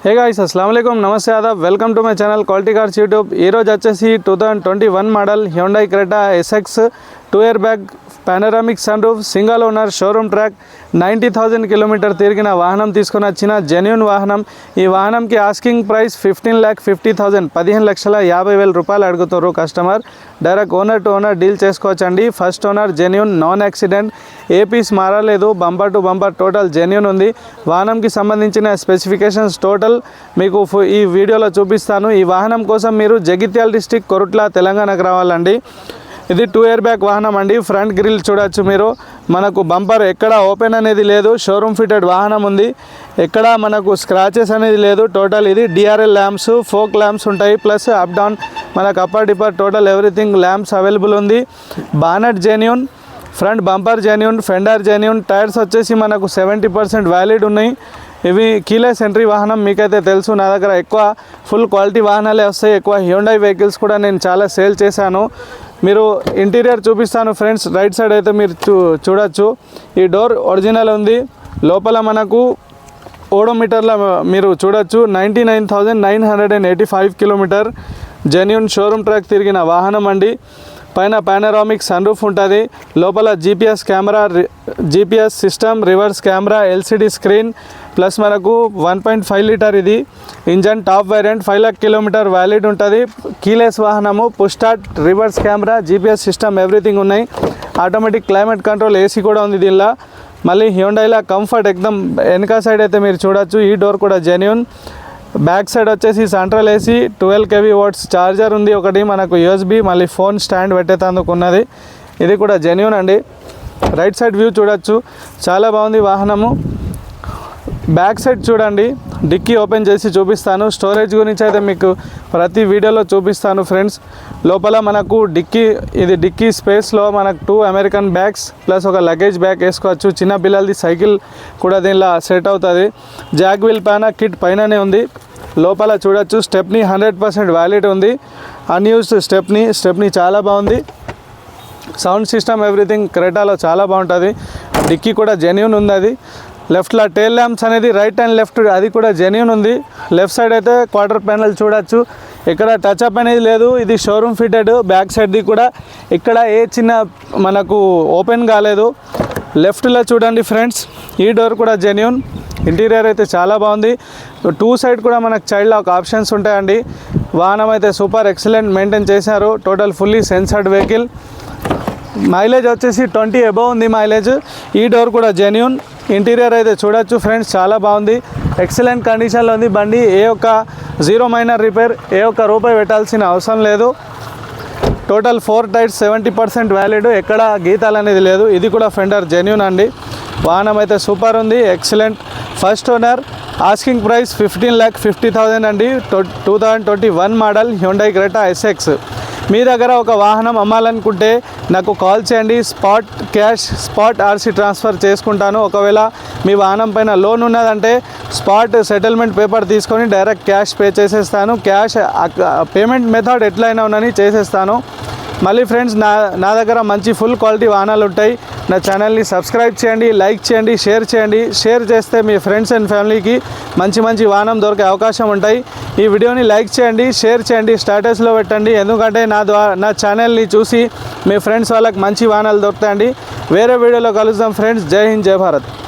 Hey guys అస్సలాము అలైకుం నమస్తే ఆదాబ్ welcome to my channel quality cars YouTube. ఈ రోజు వచ్చేసి 2021 model Hyundai Creta SX 2 airbag panoramic sunroof single owner showroom track 90,000 kilometre తిరిగిన వాహనం తీసుకొని వచ్చిన జెన్యూన్ వాహనం। ఈ వాహనంకి ఆస్కింగ్ ప్రైస్ 15,50,000 15,50,000 రూపాయలు అడుగుతారు customer. Direct owner to owner deal చేసుకోవచ్చండి। First owner genuine, non accident, ఏ పీస్ మారలేదు, bumper to bumper total genuine ఉంది। వాహనంకి సంబంధించిన స్పెసిఫికేషన్స్ టోటల్ మీకు ఈ వీడియోలో చూపిస్తాను। ఈ వాహనం కోసం మీరు జగిత్యాల డిస్టిక్ కొరుట్ల తెలంగాణకు రావాలండి। ఇది 2 ఇయర్ బ్యాక్ వాహనం అండి। ఫ్రంట్ గ్రిల్ చూడొచ్చు మీరు, మనకు బంపర్ ఎక్కడ ఓపెన్ అనేది లేదు, షోరూమ్ ఫిటెడ్ వాహనం ఉంది, ఎక్కడ మనకు స్క్రాచెస్ అనేది లేదు। టోటల్ ఇది డిఆర్ఎల్ ల్యాంప్స్, ఫోక్ ల్యాంప్స్ ఉంటాయి, ప్లస్ అప్ డౌన్ మనకు upper dipper total everything lamps available ఉంది। Bonnet genuine, front bumper genuine, fender genuine, tyres వచ్చేసి మనకు 70% వ్యాలిడ్ ఉన్నాయి। ఇవి కీలెస్ ఎంట్రీ వాహనం, మీకైతే తెలుసు నా దగ్గర ఎక్కువ ఫుల్ క్వాలిటీ వాహనాలే వస్తాయి। ఎక్కువ హ్యుండై వెహికల్స్ కూడా నేను చాలా సేల్ చేశాను। మీరు ఇంటీరియర్ చూపిస్తాను ఫ్రెండ్స్। రైట్ సైడ్ అయితే మీరు చూడొచ్చు, ఈ డోర్ ఒరిజినల్ ఉంది। లోపల మనకు ఓడోమీటర్లో మీరు చూడొచ్చు 99,985 కిలోమీటర్ జెన్యూన్ షోరూమ్ ట్రాక్ తిరిగిన వాహనం అండి। పైన పానోరామిక్ సన్ రూఫ్ ఉంటుంది, లోపల GPS camera, GPS system, reverse camera, LCD screen, plus మనకు 1.5 లీటర్ ఇది ఇంజన్, టాప్ వేరియంట్, 5 లక్ష కిలోమీటర్ వ్యాలిడ్ ఉంటుంది। కీలెస్ వాహనము, push start, reverse camera, GPS system everything ఉన్నాయి। ఆటోమేటిక్ క్లైమేట్ కంట్రోల్ ఏసీ కూడా ఉంది దీనిలో। మళ్ళీ హ్యుండైలో కంఫర్ట్ ఎక్దమ్ వెనక సైడ్ అయితే మీరు చూడొచ్చు, ఈ డోర్ కూడా జెన్యూన్। బ్యాక్ సైడ్ వచ్చేసి central AC, 12 kV watts charger ఉంది ఒకటి, మనకు యూఎస్బీ, మళ్ళీ ఫోన్ స్టాండ్ పెట్టేందుకు ఉన్నది, ఇది కూడా జెన్యూన్ అండి। రైట్ సైడ్ వ్యూ చూడొచ్చు, చాలా బాగుంది వాహనము। బ్యాక్ సైడ్ చూడండి, డిక్కీ ఓపెన్ చేసి చూపిస్తాను। స్టోరేజ్ గురించి అయితే మీకు ప్రతి వీడియోలో చూపిస్తాను ఫ్రెండ్స్। లోపల మనకు ఇది డిక్కీ స్పేస్లో మనకు 2 అమెరికన్ బ్యాగ్స్ ప్లస్ ఒక లగేజ్ బ్యాగ్ వేసుకోవచ్చు। చిన్న పిల్లలది సైకిల్ కూడా దీనిలో సెట్ అవుతుంది। జాగ్ వీల్ పైన కిట్ పైననే ఉంది। లోపల చూడొచ్చు స్టెప్నీ 100% వ్యాలిడ్ ఉంది, అన్యూజ్డ్ స్టెప్నీ చాలా బాగుంది। సౌండ్ సిస్టమ్ ఎవ్రీథింగ్ క్రెటాలో చాలా బాగుంటుంది। డిక్కీ కూడా జెన్యూన్ ఉంది। అది లెఫ్ట్లో టేల్ ల్యాంప్స్ అనేది రైట్ అండ్ లెఫ్ట్ అది కూడా జెన్యూన్ ఉంది। లెఫ్ట్ సైడ్ అయితే క్వార్టర్ ప్యానల్ చూడొచ్చు, ఇక్కడ టచ్ అప్ అనేది లేదు, ఇది షోరూమ్ ఫిటెడ్। బ్యాక్ సైడ్ది కూడా ఇక్కడ ఏ చిన్న మనకు ఓపెన్ కాలేదు। లెఫ్ట్లో చూడండి ఫ్రెండ్స్, ఈ డోర్ కూడా జెన్యూన్। ఇంటీరియర్ అయితే చాలా బాగుంది। 2 సైడ్ కూడా మనకు చైల్డ్ లాక్ ఆప్షన్స్ ఉంటాయండి। వాహనం అయితే సూపర్ ఎక్సలెంట్ మెయింటైన్ చేశారు, total fully censored vehicle. Mileage వచ్చేసి 20 అబవ్ ఉంది మైలేజ్। ఈ డోర్ కూడా జెన్యూన్। ఇంటీరియర్ అయితే చూడొచ్చు ఫ్రెండ్స్, చాలా బాగుంది, ఎక్సలెంట్ కండిషన్లో ఉంది బండి। ఏ ఒక్క జీరో మైనర్ రిపేర్, ఏ ఒక్క రూపాయి పెట్టాల్సిన అవసరం లేదు। టోటల్ 4 టైర్స్ 70% వ్యాలిడ్, ఎక్కడ గీతాలు అనేది లేదు। ఇది కూడా ఫెండర్ జెన్యూన్ అండి। వాహనం అయితే సూపర్ ఉంది, excellent. First owner, asking price 15,50,000 అండి। 2021 మోడల్ హ్యుండై క్రెటా ఎస్ఎక్స్। మీ దగ్గర ఒక వాహనం అమ్మాలనుకుంటే నాకు కాల్ చేయండి, spot cash, spot RC transfer చేసుకుంటాను। ఒకవేళ మీ వాహనం పైన లోన్ ఉన్నదంటే స్పాట్ సెటిల్మెంట్ పేపర్ తీసుకొని డైరెక్ట్ క్యాష్ పే చేసేస్తాను। క్యాష్ పేమెంట్ మెథడ్ ఎట్లయినా ఉన్నని చేసేస్తాను। మళ్ళీ ఫ్రెండ్స్, నా దగ్గర మంచి ఫుల్ క్వాలిటీ వాహనాలు ఉంటాయి। నా ఛానల్ని సబ్స్క్రైబ్ చేయండి, లైక్ చేయండి, షేర్ చేయండి। షేర్ చేస్తే మీ ఫ్రెండ్స్ అండ్ ఫ్యామిలీకి మంచి వాహనం దొరికే అవకాశం ఉంటాయి। ఈ వీడియోని లైక్ చేయండి, షేర్ చేయండి, స్టేటస్లో పెట్టండి, ఎందుకంటే నా ఛానల్ని చూసి మీ ఫ్రెండ్స్ వాళ్ళకి మంచి వాహనాలు దొరుకుతాయండి। వేరే వీడియోలో కలుద్దాం ఫ్రెండ్స్। జై హింద్, జై భారత్।